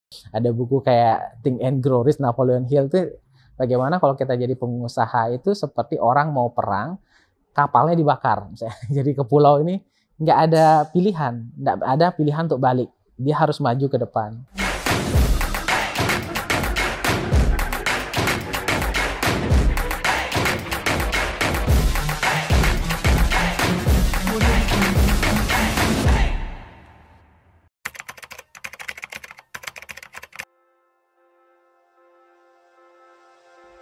Ada buku kayak Think and Grow Rich, Napoleon Hill tuh bagaimana kalau kita jadi pengusaha itu seperti orang mau perang, kapalnya dibakar. Misalnya. Jadi ke pulau ini nggak ada pilihan, nggak ada pilihan untuk balik. Dia harus maju ke depan.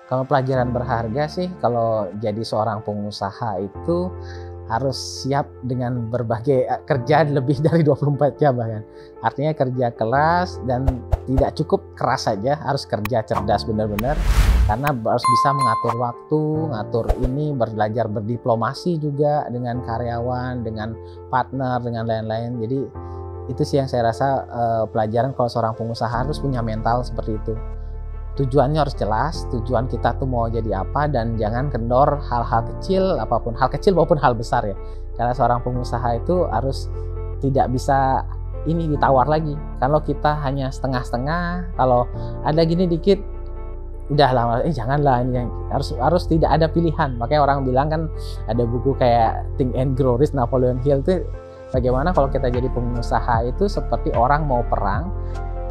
Kalau pelajaran berharga sih, kalau jadi seorang pengusaha itu harus siap dengan berbagai kerja lebih dari 24 jam bahkan. Artinya kerja keras dan tidak cukup keras saja, harus kerja cerdas benar-benar. Karena harus bisa mengatur waktu, ngatur ini, belajar berdiplomasi juga dengan karyawan, dengan partner, dengan lain-lain. Jadi itu sih yang saya rasa pelajaran kalau seorang pengusaha harus punya mental seperti itu. Tujuannya harus jelas, tujuan kita tuh mau jadi apa, dan jangan kendor hal-hal kecil, apapun, hal kecil maupun hal besar ya. Karena seorang pengusaha itu harus tidak bisa ini ditawar lagi. Kalau kita hanya setengah-setengah, kalau ada gini dikit, udahlah, janganlah, ini harus tidak ada pilihan. Makanya orang bilang kan ada buku kayak Think and Grow Rich, Napoleon Hill tuh bagaimana kalau kita jadi pengusaha itu seperti orang mau perang,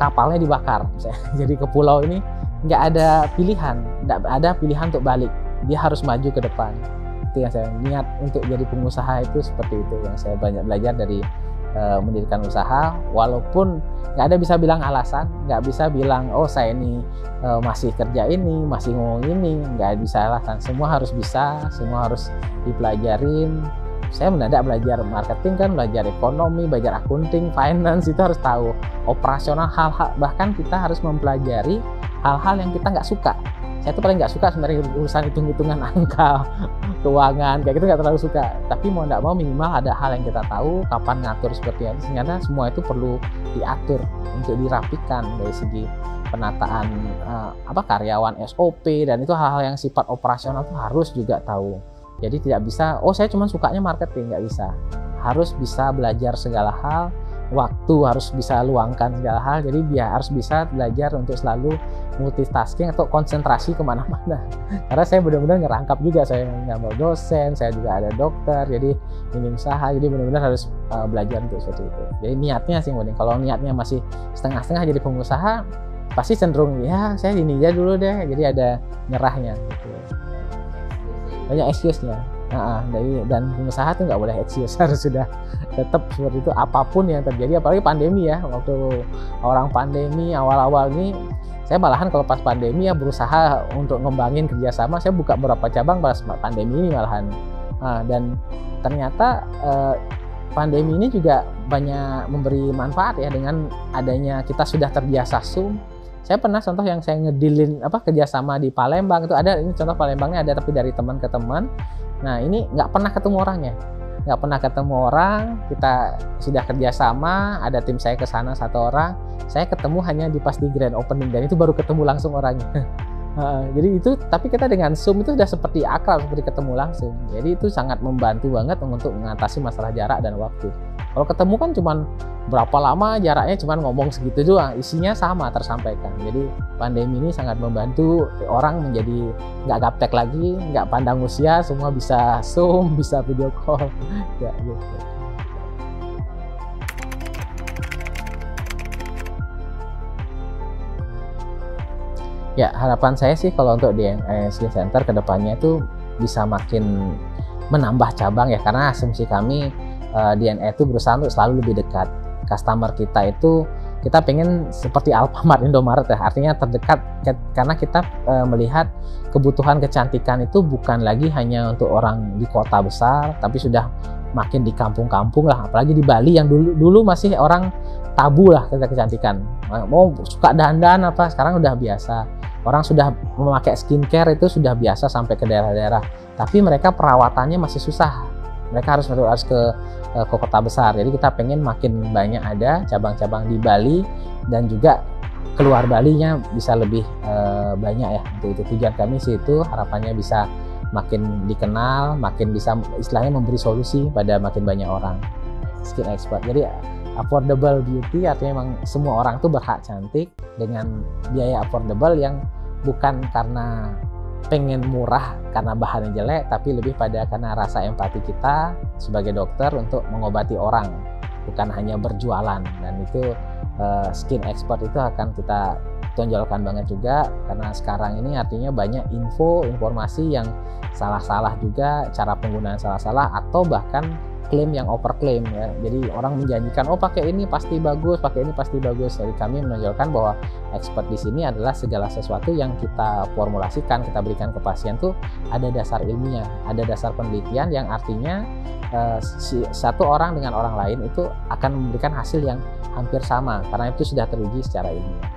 kapalnya dibakar. Misalnya. Jadi ke pulau ini nggak ada pilihan, nggak ada pilihan untuk balik. Dia harus maju ke depan. Itu yang saya niat untuk jadi pengusaha itu seperti itu. Yang saya banyak belajar dari mendirikan usaha. Walaupun nggak ada bisa bilang alasan, nggak bisa bilang oh saya ini masih kerja ini, masih ngomong ini, nggak bisa alasan. Semua harus bisa, semua harus dipelajarin. Saya mendadak belajar marketing kan, belajar ekonomi, belajar accounting, finance, itu harus tahu operasional hal-hal. Bahkan kita harus mempelajari hal-hal yang kita nggak suka. Saya tuh paling nggak suka sebenarnya urusan hitung-hitungan angka, keuangan, kayak gitu nggak terlalu suka. Tapi mau nggak mau minimal ada hal yang kita tahu, kapan ngatur seperti apa. Ternyata semua itu perlu diatur untuk dirapikan dari segi penataan karyawan SOP, dan itu hal-hal yang sifat operasional tuh harus juga tahu. Jadi tidak bisa, oh saya cuma sukanya marketing, nggak bisa. Harus bisa belajar segala hal, waktu harus bisa luangkan segala hal. Jadi dia harus bisa belajar untuk selalu multitasking atau konsentrasi kemana-mana. Karena saya benar-benar ngerangkap juga, saya nyambal dosen, saya juga ada dokter, jadi ini usaha, jadi benar-benar harus belajar untuk seperti itu. Jadi niatnya sih penting. Kalau niatnya masih setengah-setengah jadi pengusaha, pasti cenderung ya saya ini aja dulu deh. Jadi ada nyerahnya. Gitu. Banyak excuse-nya. Dan pengusaha tuh nggak boleh excuse, harus sudah tetap seperti itu apapun yang terjadi. Apalagi pandemi ya, waktu orang pandemi awal-awal ini, saya malahan kalau pas pandemi ya berusaha untuk ngembangin kerjasama. Saya buka beberapa cabang pas pandemi ini malahan. Dan ternyata pandemi ini juga banyak memberi manfaat ya, dengan adanya kita sudah terbiasa Zoom. Saya pernah contoh yang saya ngedilin kerjasama di Palembang itu ada, ini contoh Palembangnya ada tapi dari teman ke teman. Nah ini nggak pernah ketemu orangnya, nggak pernah ketemu orang, kita sudah kerjasama, ada tim saya ke sana 1 orang, saya ketemu hanya pas di grand opening, dan itu baru ketemu langsung orangnya. Jadi itu, tapi kita dengan Zoom itu sudah seperti akrab, seperti ketemu langsung. Jadi itu sangat membantu banget untuk mengatasi masalah jarak dan waktu. Kalau ketemu kan cuman berapa lama jaraknya, cuman ngomong segitu doang, isinya sama tersampaikan. Jadi pandemi ini sangat membantu orang menjadi nggak gaptek lagi, nggak pandang usia, semua bisa Zoom, bisa video call, ya gitu. Ya, harapan saya sih kalau untuk DNA Skill Center kedepannya itu bisa makin menambah cabang ya, karena asumsi kami DNA itu berusaha untuk selalu lebih dekat. Customer kita itu kita pengen seperti Alfamart, Indomaret ya, artinya terdekat, karena kita melihat kebutuhan kecantikan itu bukan lagi hanya untuk orang di kota besar, tapi sudah makin di kampung-kampung lah, apalagi di Bali yang dulu masih orang tabu lah kecantikan. Mau suka dandan apa, sekarang udah biasa. Orang sudah memakai skincare itu sudah biasa sampai ke daerah-daerah. Tapi mereka perawatannya masih susah. Mereka harus ke kota besar. Jadi kita pengen makin banyak ada cabang-cabang di Bali, dan juga keluar Balinya bisa lebih banyak ya. Untuk itu tujuan kami sih, itu harapannya bisa makin dikenal, makin bisa istilahnya memberi solusi pada makin banyak orang. Skill expert. Jadi Affordable beauty artinya memang semua orang tuh berhak cantik dengan biaya affordable yang bukan karena pengen murah karena bahannya jelek, tapi lebih pada karena rasa empati kita sebagai dokter untuk mengobati orang, bukan hanya berjualan. Dan itu skin expert itu akan kita tonjolkan banget juga, karena sekarang ini artinya banyak informasi yang salah-salah juga, cara penggunaan salah-salah, atau bahkan klaim yang overklaim ya. Jadi orang menjanjikan, oh pakai ini pasti bagus, pakai ini pasti bagus. Jadi kami menonjolkan bahwa expert di sini adalah segala sesuatu yang kita formulasikan, kita berikan ke pasien tuh ada dasar ilmiah, ada dasar penelitian yang artinya satu orang dengan orang lain itu akan memberikan hasil yang hampir sama karena itu sudah teruji secara ilmiah.